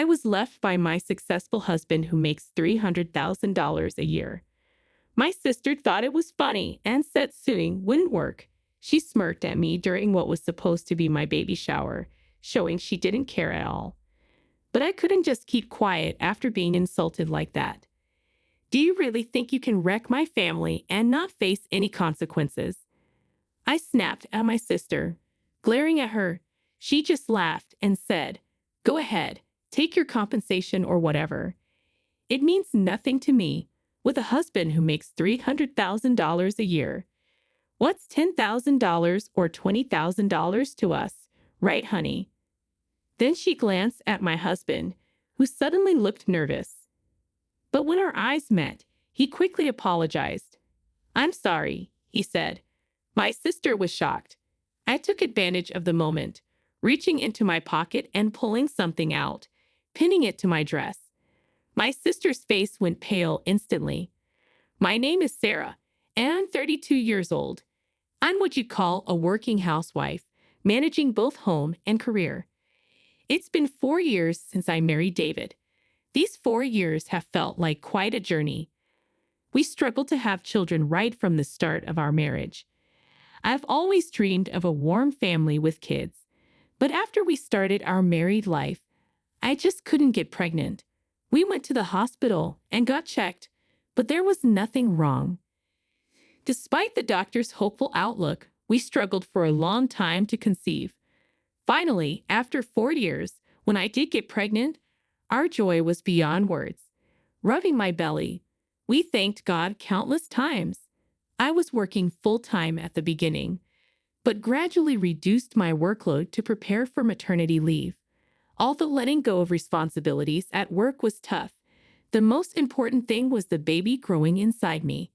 I was left by my successful husband who makes $300,000 a year. My sister thought it was funny and said suing wouldn't work. She smirked at me during what was supposed to be my baby shower, showing she didn't care at all. But I couldn't just keep quiet after being insulted like that. Do you really think you can wreck my family and not face any consequences? I snapped at my sister. Glaring at her, she just laughed and said, "Go ahead, take your compensation or whatever. It means nothing to me, with a husband who makes $300,000 a year. What's $10,000 or $20,000 to us, right, honey?" Then she glanced at my husband, who suddenly looked nervous. But when our eyes met, he quickly apologized. "I'm sorry," he said. My sister was shocked. I took advantage of the moment, reaching into my pocket and pulling something out, pinning it to my dress. My sister's face went pale instantly. "My name is Sarah, and I'm 32 years old. I'm what you'd call a working housewife, managing both home and career. It's been 4 years since I married David. These 4 years have felt like quite a journey. We struggled to have children right from the start of our marriage. I've always dreamed of a warm family with kids, but after we started our married life, I just couldn't get pregnant. We went to the hospital and got checked, but there was nothing wrong. Despite the doctor's hopeful outlook, we struggled for a long time to conceive. Finally, after 4 years, when I did get pregnant, our joy was beyond words. Rubbing my belly, we thanked God countless times. I was working full-time at the beginning, but gradually reduced my workload to prepare for maternity leave. Although letting go of responsibilities at work was tough, the most important thing was the baby growing inside me.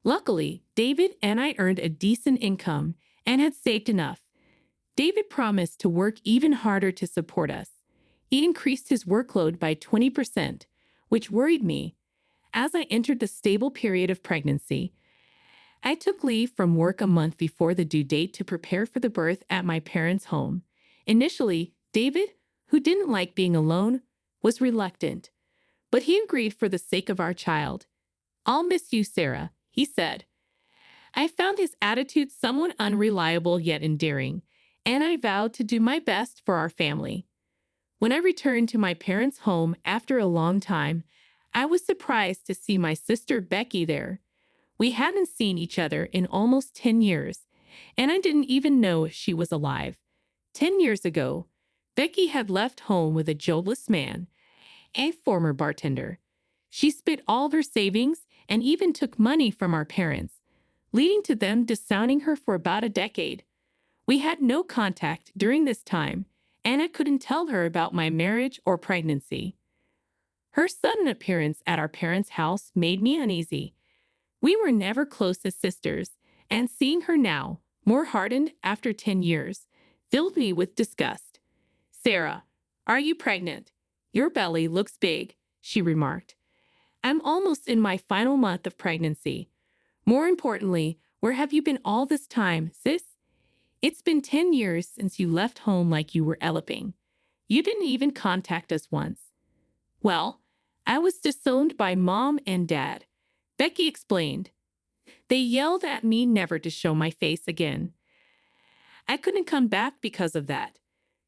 Luckily, David and I earned a decent income and had saved enough. David promised to work even harder to support us. He increased his workload by 20%, which worried me. As I entered the stable period of pregnancy, I took leave from work a month before the due date to prepare for the birth at my parents' home. Initially, David, who didn't like being alone, was reluctant, but he agreed for the sake of our child. "I'll miss you, Sarah," he said. I found his attitude somewhat unreliable yet endearing, and I vowed to do my best for our family. When I returned to my parents' home after a long time, I was surprised to see my sister Becky there. We hadn't seen each other in almost 10 years, and I didn't even know she was alive. 10 years ago, Becky had left home with a jobless man, a former bartender. She spent all of her savings and even took money from our parents, leading to them disowning her for about a decade. We had no contact during this time, and I couldn't tell her about my marriage or pregnancy. Her sudden appearance at our parents' house made me uneasy. We were never close as sisters, and seeing her now, more hardened after 10 years, filled me with disgust. "Sarah, are you pregnant? Your belly looks big," she remarked. "I'm almost in my final month of pregnancy. More importantly, where have you been all this time, sis? It's been 10 years since you left home like you were eloping. You didn't even contact us once." "Well, I was disowned by Mom and Dad," Becky explained. "They yelled at me never to show my face again. I couldn't come back because of that.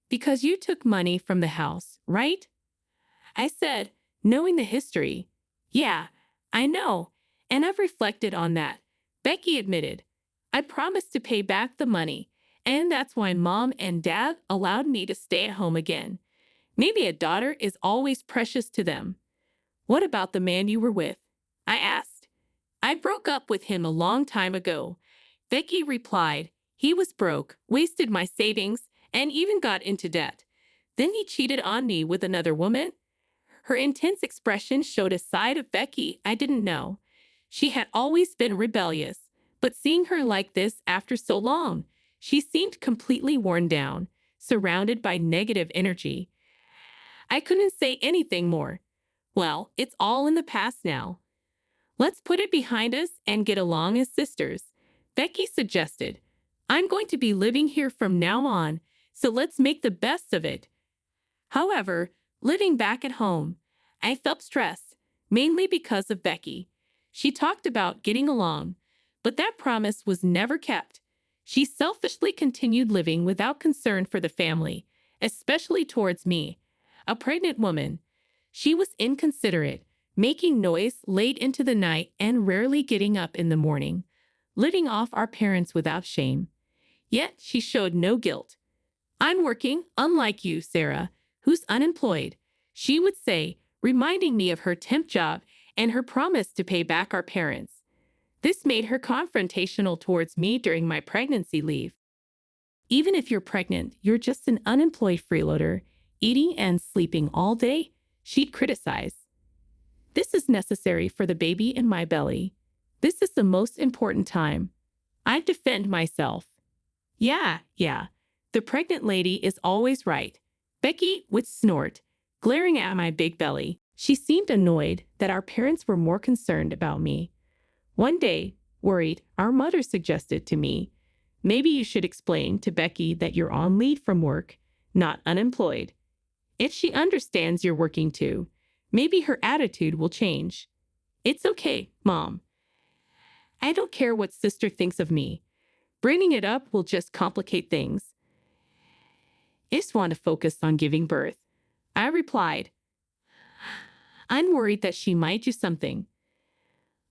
Because you took money from the house, right?" I said, knowing the history. "Yeah, I know, and I've reflected on that," Becky admitted. "I promised to pay back the money, and that's why Mom and Dad allowed me to stay at home again. Maybe a daughter is always precious to them." "What about the man you were with?" I asked. "I broke up with him a long time ago," Becky replied. "He was broke, wasted my savings, and even got into debt. Then he cheated on me with another woman." Her intense expression showed a side of Becky I didn't know. She had always been rebellious, but seeing her like this after so long, she seemed completely worn down, surrounded by negative energy. I couldn't say anything more. Well, it's all in the past now. "Let's put it behind us and get along as sisters," Becky suggested. "I'm going to be living here from now on, so let's make the best of it." However, Living back at home, I felt stressed, mainly because of Becky. She talked about getting along, but that promise was never kept. She selfishly continued living without concern for the family, especially towards me, a pregnant woman. She was inconsiderate, making noise late into the night and rarely getting up in the morning, living off our parents without shame. Yet she showed no guilt. "I'm working, unlike you, Sarah, who's unemployed," she would say, reminding me of her temp job and her promise to pay back our parents. This made her confrontational towards me during my pregnancy leave. "Even if you're pregnant, you're just an unemployed freeloader, eating and sleeping all day," she'd criticize. "This is necessary for the baby in my belly. This is the most important time." I'd defend myself. Yeah, the pregnant lady is always right," Becky would snort, glaring at my big belly. She seemed annoyed that our parents were more concerned about me. One day, worried, our mother suggested to me, "Maybe you should explain to Becky that you're on leave from work, not unemployed. If she understands you're working too, maybe her attitude will change." "It's okay, Mom. I don't care what sister thinks of me. Bringing it up will just complicate things. I just want to focus on giving birth," I replied. I'm worried that she might do something.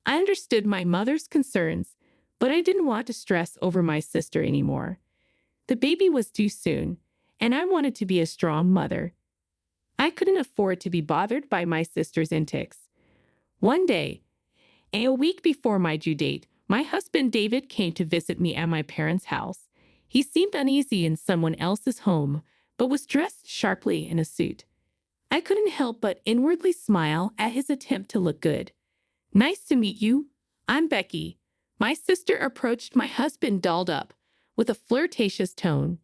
I understood my mother's concerns, but I didn't want to stress over my sister anymore. The baby was due soon, and I wanted to be a strong mother. I couldn't afford to be bothered by my sister's antics. One day, a week before my due date, my husband David came to visit me at my parents' house. He seemed uneasy in someone else's home, but was dressed sharply in a suit. I couldn't help but inwardly smile at his attempt to look good. "Nice to meet you. I'm Becky." My sister approached my husband dolled up, with a flirtatious tone.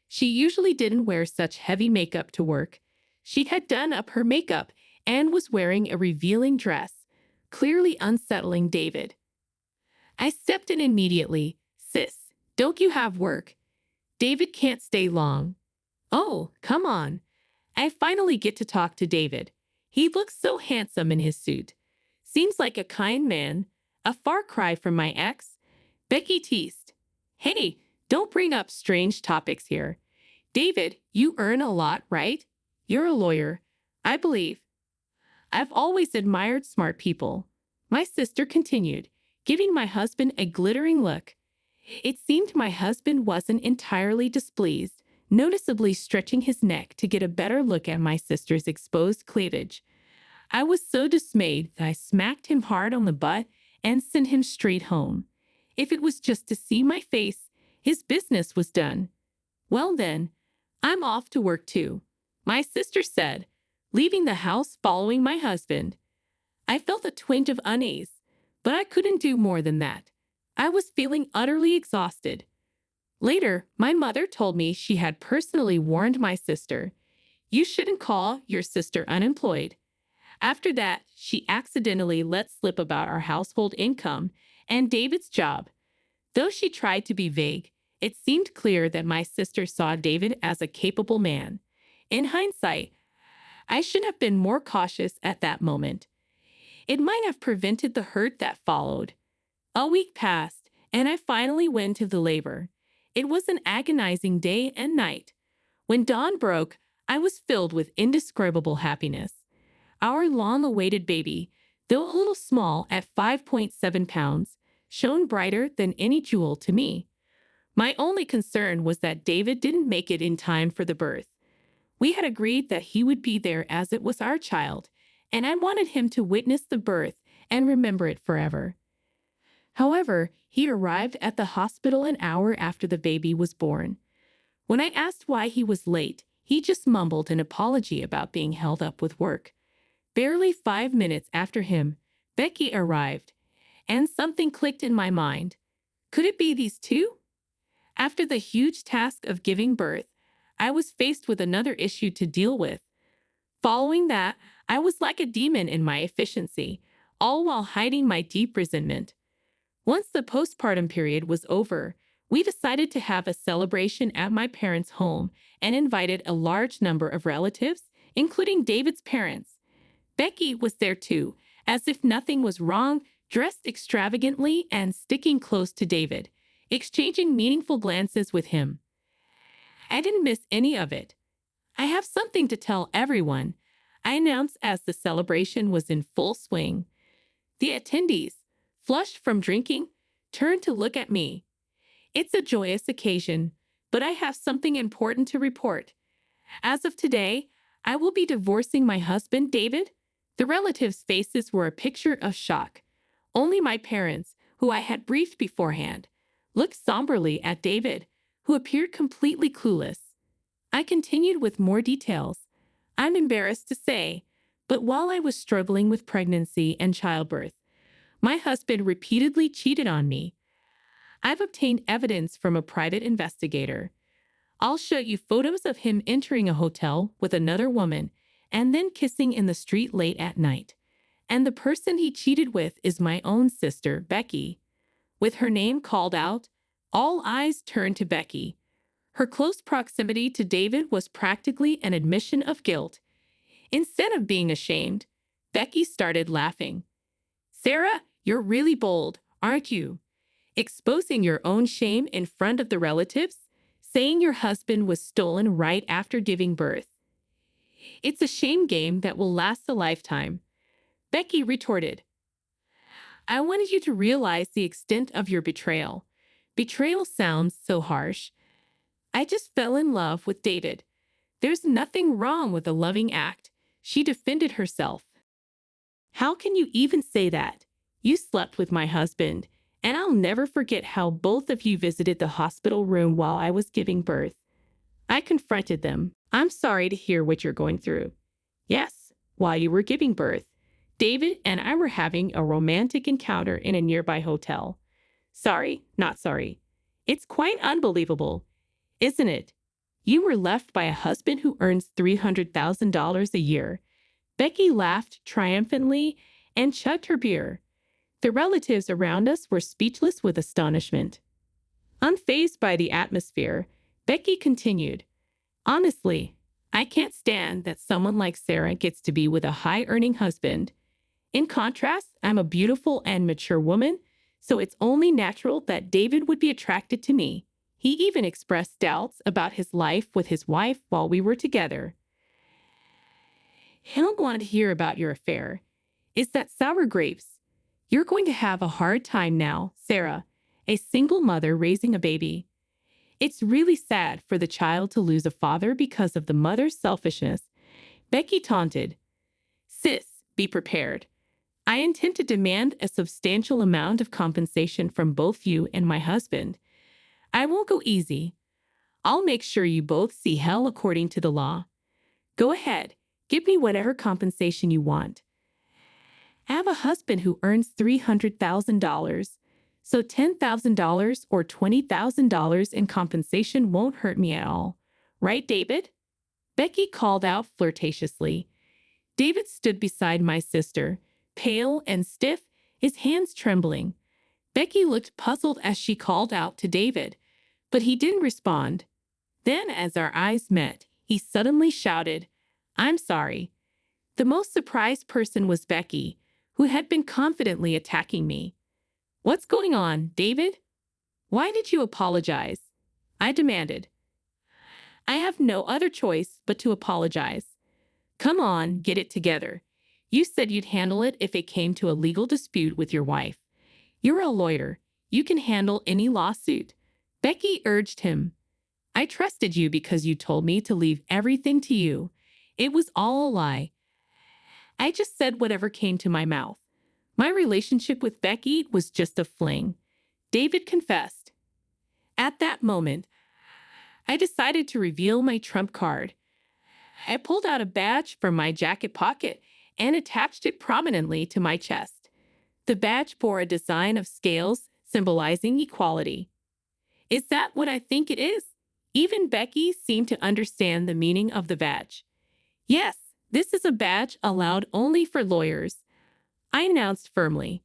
She usually didn't wear such heavy makeup to work. She had done up her makeup and was wearing a revealing dress, clearly unsettling David. I stepped in immediately. "Sis, don't you have work? David can't stay long." "Oh, come on." I finally get to talk to David. He looks so handsome in his suit. Seems like a kind man, a far cry from my ex. Becky teased. "Hey, don't bring up strange topics here. David, you earn a lot, right? You're a lawyer, I believe." "I've always admired smart people," my sister continued, giving my husband a glittering look. It seemed my husband wasn't entirely displeased, noticeably stretching his neck to get a better look at my sister's exposed cleavage. I was so dismayed that I smacked him hard on the butt and sent him straight home. If it was just to see my face, his business was done. "Well then, I'm off to work too," my sister said, leaving the house following my husband. I felt a twinge of unease, but I couldn't do more than that. I was feeling utterly exhausted. Later, my mother told me she had personally warned my sister, "You shouldn't call your sister unemployed." After that, she accidentally let slip about our household income and David's job. Though she tried to be vague, it seemed clear that my sister saw David as a capable man. In hindsight, I should have been more cautious at that moment. It might have prevented the hurt that followed. A week passed, and I finally went to the labor. It was an agonizing day and night. When dawn broke, I was filled with indescribable happiness. Our long-awaited baby, though a little small at 5.7 pounds, shone brighter than any jewel to me. My only concern was that David didn't make it in time for the birth. We had agreed that he would be there as it was our child, and I wanted him to witness the birth and remember it forever. However, he arrived at the hospital an hour after the baby was born. When I asked why he was late, he just mumbled an apology about being held up with work. Barely 5 minutes after him, Becky arrived, and something clicked in my mind. Could it be these two? After the huge task of giving birth, I was faced with another issue to deal with. Following that, I was like a demon in my efficiency, all while hiding my deep resentment. Once the postpartum period was over, we decided to have a celebration at my parents' home and invited a large number of relatives, including David's parents. Becky was there too, as if nothing was wrong, dressed extravagantly and sticking close to David, exchanging meaningful glances with him. I didn't miss any of it. I have something to tell everyone, I announced as the celebration was in full swing. The attendees, flushed from drinking, turned to look at me. It's a joyous occasion, but I have something important to report. As of today, I will be divorcing my husband, David. The relatives' faces were a picture of shock. Only my parents, who I had briefed beforehand, looked somberly at David, who appeared completely clueless. I continued with more details. I'm embarrassed to say, but while I was struggling with pregnancy and childbirth, my husband repeatedly cheated on me. I've obtained evidence from a private investigator. I'll show you photos of him entering a hotel with another woman and then kissing in the street late at night. And the person he cheated with is my own sister, Becky. With her name called out, all eyes turned to Becky. Her close proximity to David was practically an admission of guilt. Instead of being ashamed, Becky started laughing. Sarah, you're really bold, aren't you? Exposing your own shame in front of the relatives, saying your husband was stolen right after giving birth. It's a shame game that will last a lifetime. Becky retorted. I wanted you to realize the extent of your betrayal. Betrayal sounds so harsh. I just fell in love with David. There's nothing wrong with a loving act. She defended herself. How can you even say that? You slept with my husband, and I'll never forget how both of you visited the hospital room while I was giving birth. I confronted them. I'm sorry to hear what you're going through. Yes, while you were giving birth, David and I were having a romantic encounter in a nearby hotel. Sorry, not sorry. It's quite unbelievable, isn't it? You were left by a husband who earns $300,000 a year. Becky laughed triumphantly and chugged her beer. The relatives around us were speechless with astonishment. Unfazed by the atmosphere, Becky continued, honestly, I can't stand that someone like Sarah gets to be with a high-earning husband. In contrast, I'm a beautiful and mature woman, so it's only natural that David would be attracted to me. He even expressed doubts about his life with his wife while we were together. I don't want to hear about your affair. Is that sour grapes? You're going to have a hard time now, Sarah, a single mother raising a baby. It's really sad for the child to lose a father because of the mother's selfishness. Becky taunted. Sis, be prepared. I intend to demand a substantial amount of compensation from both you and my husband. I won't go easy. I'll make sure you both see hell according to the law. Go ahead, give me whatever compensation you want. I have a husband who earns $300,000, so $10,000 or $20,000 in compensation won't hurt me at all. Right, David? Becky called out flirtatiously. David stood beside my sister, pale and stiff, his hands trembling. Becky looked puzzled as she called out to David, but he didn't respond. Then, as our eyes met, he suddenly shouted, I'm sorry. The most surprised person was Becky, who had been confidently attacking me. What's going on, David? Why did you apologize? I demanded. I have no other choice but to apologize. Come on, get it together. You said you'd handle it if it came to a legal dispute with your wife. You're a lawyer. You can handle any lawsuit. Becky urged him. I trusted you because you told me to leave everything to you. It was all a lie. I just said whatever came to my mouth. My relationship with Becky was just a fling. David confessed. At that moment, I decided to reveal my trump card. I pulled out a badge from my jacket pocket and attached it prominently to my chest. The badge bore a design of scales symbolizing equality. Is that what I think it is? Even Becky seemed to understand the meaning of the badge. Yes, this is a badge allowed only for lawyers. I announced firmly.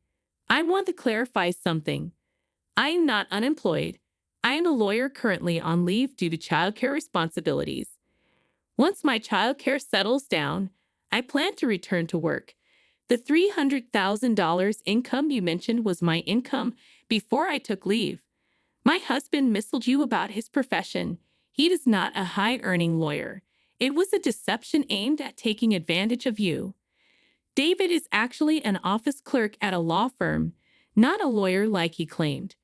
I want to clarify something. I am not unemployed. I am a lawyer currently on leave due to childcare responsibilities. Once my childcare settles down, I plan to return to work. The $300,000 income you mentioned was my income before I took leave. My husband misled you about his profession. He is not a high-earning lawyer. It was a deception aimed at taking advantage of you. David is actually an office clerk at a law firm, not a lawyer like he claimed.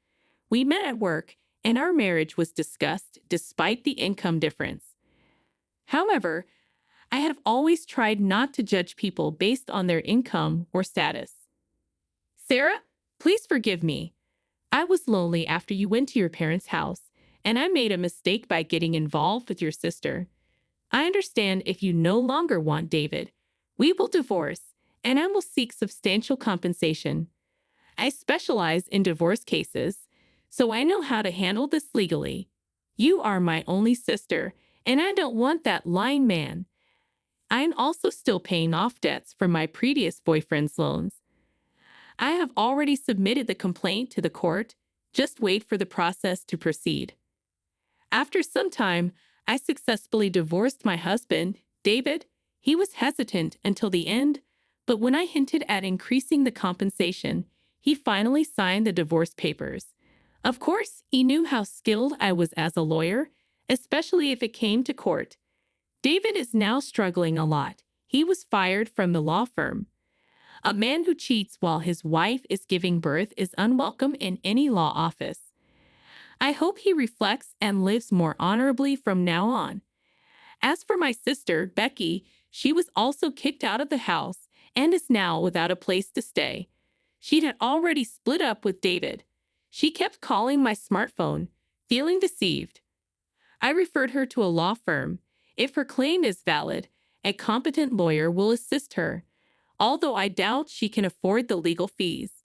We met at work, and our marriage was discussed despite the income difference. However, I have always tried not to judge people based on their income or status. Sarah, please forgive me. I was lonely after you went to your parents' house, and I made a mistake by getting involved with your sister. I understand if you no longer want David. We will divorce, and I will seek substantial compensation. I specialize in divorce cases, so I know how to handle this legally. You are my only sister, and I don't want that lying man. I am also still paying off debts from my previous boyfriend's loans. I have already submitted the complaint to the court. Just wait for the process to proceed. After some time, I successfully divorced my husband, David. He was hesitant until the end, but when I hinted at increasing the compensation, he finally signed the divorce papers. Of course, he knew how skilled I was as a lawyer, especially if it came to court. David is now struggling a lot. He was fired from the law firm. A man who cheats while his wife is giving birth is unwelcome in any law office. I hope he reflects and lives more honorably from now on. As for my sister, Becky, she was also kicked out of the house and is now without a place to stay. She had already split up with David. She kept calling my smartphone, feeling deceived. I referred her to a law firm. If her claim is valid, a competent lawyer will assist her, although I doubt she can afford the legal fees.